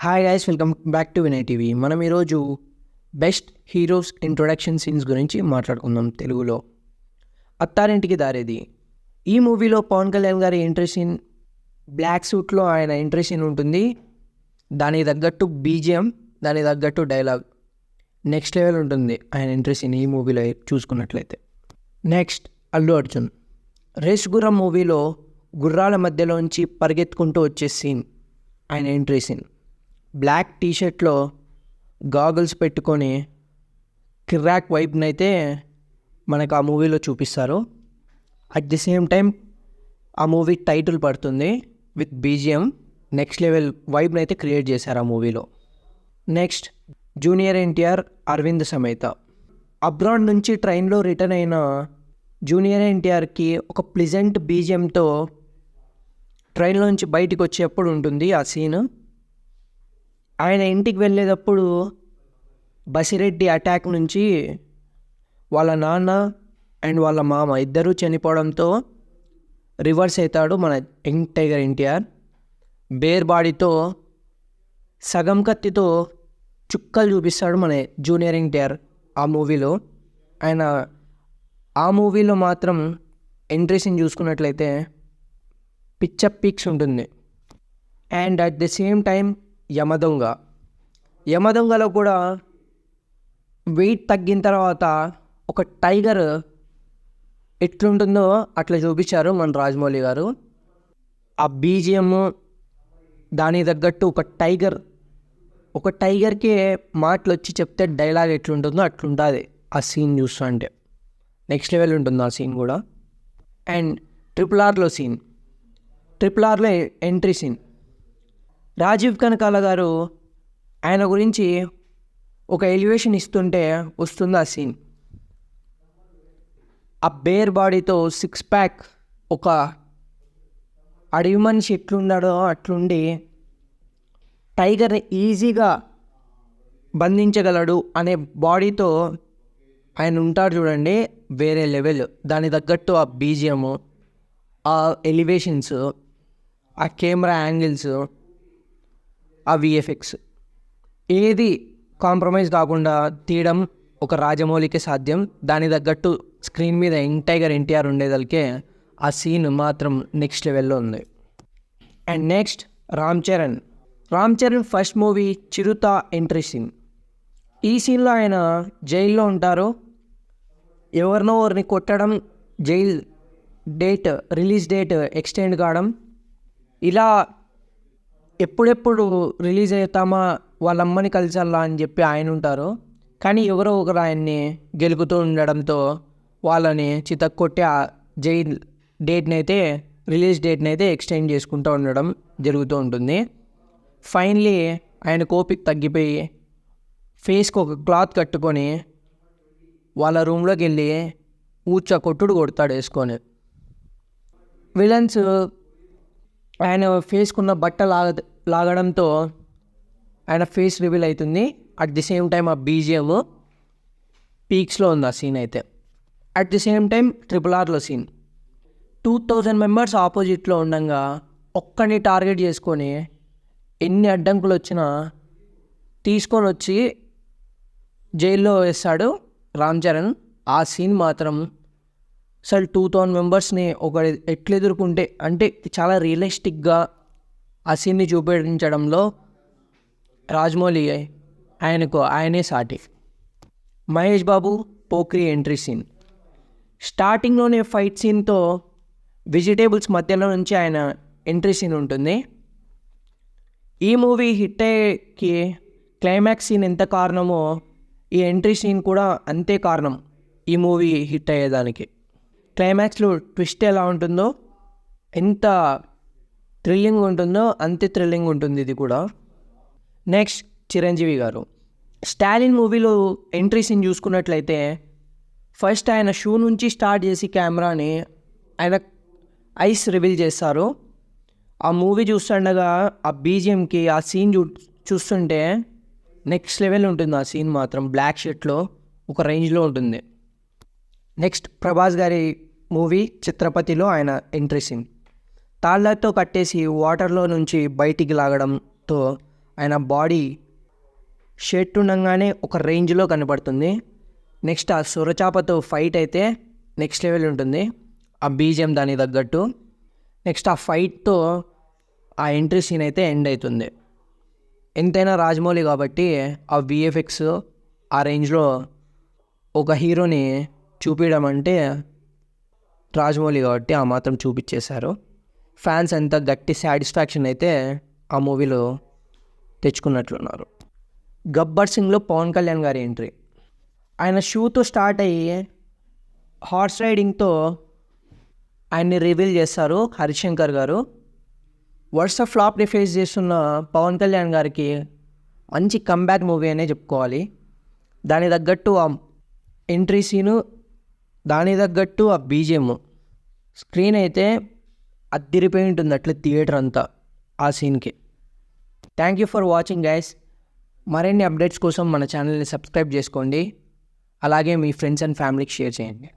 Hi guys, welcome back to Vinay TV. మనం ఈరోజు best heroes introduction scenes గురించి మాట్లాడుకుందాం. తెలుగులో అత్తారింటికి దారేది. ఈ మూవీలో పవన్ కళ్యాణ్ గారి ఎంట్రీ సీన్, బ్లాక్ సూట్లో ఆయన ఎంట్రీ సీన్ ఉంటుంది. దానికి తగ్గట్టు బీజిఎం, దానికి తగ్గట్టు డైలాగ్ నెక్స్ట్ లెవెల్ ఉంటుంది ఆయన ఎంట్రీ సీన్ ఈ మూవీలో చూసుకున్నట్లయితే. నెక్స్ట్ అల్లు అర్జున్. రేస్ గుర్రం మూవీలో గుర్రాల మధ్యలోంచి పరిగెత్తుకుంటూ వచ్చే సీన్ ఆయన ఎంట్రీ సీన్. బ్లాక్ టీషర్ట్లో గాగుల్స్ పెట్టుకొని కిర్రాక్ వైబ్ని అయితే మనకు ఆ మూవీలో చూపిస్తారు. అట్ ది సేమ్ టైం ఆ మూవీ టైటిల్ పడుతుంది విత్ బీజిఎం. నెక్స్ట్ లెవెల్ వైబ్ని అయితే క్రియేట్ చేశారు ఆ మూవీలో. నెక్స్ట్ జూనియర్ ఎన్టీఆర్ అరవింద్ సమేత. అబ్రాడ్ నుంచి ట్రైన్లో రిటర్న్ అయిన జూనియర్ ఎన్టీఆర్కి ఒక ప్లిజెంట్ బీజిఎంతో ట్రైన్లోంచి బయటికి వచ్చేప్పుడు ఉంటుంది ఆ సీన్. ఆయన ఇంటికి వెళ్ళేటప్పుడు బసిరెడ్డి అటాక్ నుంచి వాళ్ళ నాన్న అండ్ వాళ్ళ మామ ఇద్దరూ చనిపోవడంతో రివర్స్ అవుతాడు మన యంగ్ టైగర్ ఎన్టీఆర్. బేర్ బాడీతో సగం కత్తితో చుక్కలు చూపిస్తాడు మన జూనియర్ ఎన్టీఆర్ ఆ మూవీలో. ఆయన ఆ మూవీలో మాత్రం ఎంట్రీ సీన్ చూసుకున్నట్లయితే పిచ్చప్ పీక్స్ ఉంటుంది. And at the same time యమదొంగలో కూడా వెయిట్ తగ్గిన తర్వాత ఒక టైగర్ ఎట్లుంటుందో అట్లా చూపించారు మన రాజమౌళి గారు. ఆ బీజిఎం దానికి తగ్గట్టు ఒక టైగర్కి మాటలు వచ్చి చెప్తే డైలాగ్ ఎట్లుంటుందో అట్లుంటుంది ఆ సీన్ చూస్తా అంటే. నెక్స్ట్ లెవెల్ ఉంటుంది ఆ సీన్ కూడా. అండ్ ట్రిపుల్ ఆర్లో ఎంట్రీ సీన్. రాజీవ్ కనకాల గారు ఆయన గురించి ఒక ఎలివేషన్ ఇస్తుంటే వస్తుంది ఆ సీన్. ఆ బేర్ బాడీతో సిక్స్ ప్యాక్, ఒక అడవి మనిషి ఎట్లున్నాడో అట్లుండి టైగర్ని ఈజీగా బంధించగలడు అనే బాడీతో ఆయన ఉంటాడు చూడండి, వేరే లెవెల్. దానికి తగ్గట్టు ఆ బీజిఎం, ఆ ఎలివేషన్స్, ఆ కెమెరా యాంగిల్స్, ఆ విఎఫ్ఎక్స్ ఏది కాంప్రమైజ్ కాకుండా తీయడం ఒక రాజమౌళికే సాధ్యం. దానికి తగ్గట్టు స్క్రీన్ మీద యంగ్ టైగర్ ఎన్టీఆర్ ఉండేదలికే ఆ సీన్ మాత్రం నెక్స్ట్ లెవెల్లో ఉంది. And next Ram Charan first movie Chiruta entry scene. ఈ సీన్లో ఆయన జైల్లో ఉంటారు. ఎవరినో ఎవరిని కొట్టడం, జైల్ రిలీజ్ డేట్ ఎక్స్టెండ్ కావడం, ఇలా ఎప్పుడెప్పుడు రిలీజ్ అవుతామా వాళ్ళ అమ్మని కలిసాలా అని చెప్పి ఆయన ఉంటారు. కానీ ఎవరో ఒకరు ఆయన్ని గెలుపుతూ ఉండడంతో వాళ్ళని చితక్కొట్టి ఆ జైల్ రిలీజ్ డేట్ని అయితే ఎక్స్టెండ్ చేసుకుంటూ ఉండడం జరుగుతూ ఉంటుంది. ఫైనలీ ఆయన కోపిక తగ్గిపోయి ఫేస్కి ఒక క్లాత్ కట్టుకొని వాళ్ళ రూమ్లోకి వెళ్ళి కొట్టుడు కొడతాడు వేసుకొని. విలన్స్ ఆయన ఫేస్కున్న బట్ట లాగడంతో ఆయన ఫేస్ రివీల్ అవుతుంది. అట్ ది సేమ్ టైం ఆ బీజిఎం పీక్స్లో ఉంది ఆ సీన్ అయితే. At the same time triple ఆర్లో సీన్. 2000 మెంబర్స్ ఆపోజిట్లో ఉండగా ఒక్కడిని టార్గెట్ చేసుకొని ఎన్ని అడ్డంకులు వచ్చినా తీసుకొని వచ్చి జైల్లో వేస్తాడు రామ్ చరణ్. ఆ సీన్ మాత్రం అసలు 2000 మెంబర్స్ని ఒకటి ఎట్లా ఎదుర్కొంటే అంటే చాలా రియలిస్టిక్గా ఆ సీన్ని చూపించడంలో రాజమౌళి ఆయనే సాటి. Mahesh Babu Pokiri entry scene. స్టార్టింగ్లోనే ఫైట్ సీన్తో వెజిటేబుల్స్ మధ్యలో నుంచి ఆయన ఎంట్రీ సీన్ ఉంటుంది. ఈ మూవీ హిట్ అయ్యేకి క్లైమాక్స్ సీన్ ఎంత కారణమో ఈ ఎంట్రీ సీన్ కూడా అంతే కారణం ఈ మూవీ హిట్ అయ్యేదానికి. క్లైమాక్స్లో ట్విస్ట్ ఎలా ఉంటుందో, ఎంత థ్రిల్లింగ్ ఉంటుందో అంతే థ్రిల్లింగ్ ఉంటుంది ఇది కూడా. నెక్స్ట్ చిరంజీవి గారు. స్టాలిన్ మూవీలో ఎంట్రీ సీన్ చూసుకున్నట్లయితే ఫస్ట్ ఆయన షూ నుంచి స్టార్ట్ చేసి కెమెరాని ఆయన ఐస్ రివీల్ చేస్తారు. ఆ మూవీ చూస్తుండగా ఆ బీజిఎంకి ఆ సీన్ చూస్తుంటే నెక్స్ట్ లెవెల్ ఉంటుంది ఆ సీన్ మాత్రం. బ్లాక్ షర్ట్లో ఒక రేంజ్లో ఉంటుంది. నెక్స్ట్ ప్రభాస్ గారి మూవీ ఛత్రపతిలో ఆయన ఎంట్రీ సీన్. తాళ్ళతో కట్టేసి వాటర్లో నుంచి బయటికి లాగడంతో ఆయన బాడీ షర్ట్ ఉండగానే ఒక రేంజ్లో కనపడుతుంది. నెక్స్ట్ ఆ సొరచాపతో ఫైట్ అయితే నెక్స్ట్ లెవెల్ ఉంటుంది, ఆ బీజిఎం దానికి తగ్గట్టు. నెక్స్ట్ ఆ ఫైట్తో ఆ ఎంట్రీ సీన్ అయితే ఎండ్ అవుతుంది. ఎంతైనా రాజమౌళి కాబట్టి ఆ విఎఫ్ఎక్స్ ఆ రేంజ్లో ఒక హీరోని చూపించడం అంటే రాజమౌళి కాబట్టి ఆ మాత్రం చూపించేశారు. ఫ్యాన్స్ అంతా గట్టి సాటిస్ఫాక్షన్ అయితే ఆ మూవీలో తెచ్చుకున్నట్లున్నారు. గబ్బర్ సింగ్లో పవన్ కళ్యాణ్ గారి ఎంట్రీ, ఆయన షూతో స్టార్ట్ అయ్యి హార్స్ రైడింగ్తో ఆయన్ని రివీల్ చేస్తారు హరిశంకర్ గారు. వరుస ఫ్లాప్ని ఫేస్ చేస్తున్న పవన్ కళ్యాణ్ గారికి మంచి కంబ్యాక్ మూవీ అనే చెప్పుకోవాలి. దాని తగ్గట్టు ఆ ఎంట్రీ సీను, దాని తగ్గట్టు ఆ బీజిఎం, స్క్రీన్ అయితే అద్దిరిపోయి ఉంటుంది అట్లా థియేటర్ అంతా ఆ సీన్కి. Thank you for watching guys. మరిన్ని అప్డేట్స్ కోసం మన ఛానల్ని సబ్స్క్రైబ్ చేసుకోండి, అలాగే మీ ఫ్రెండ్స్ అండ్ ఫ్యామిలీకి షేర్ చేయండి.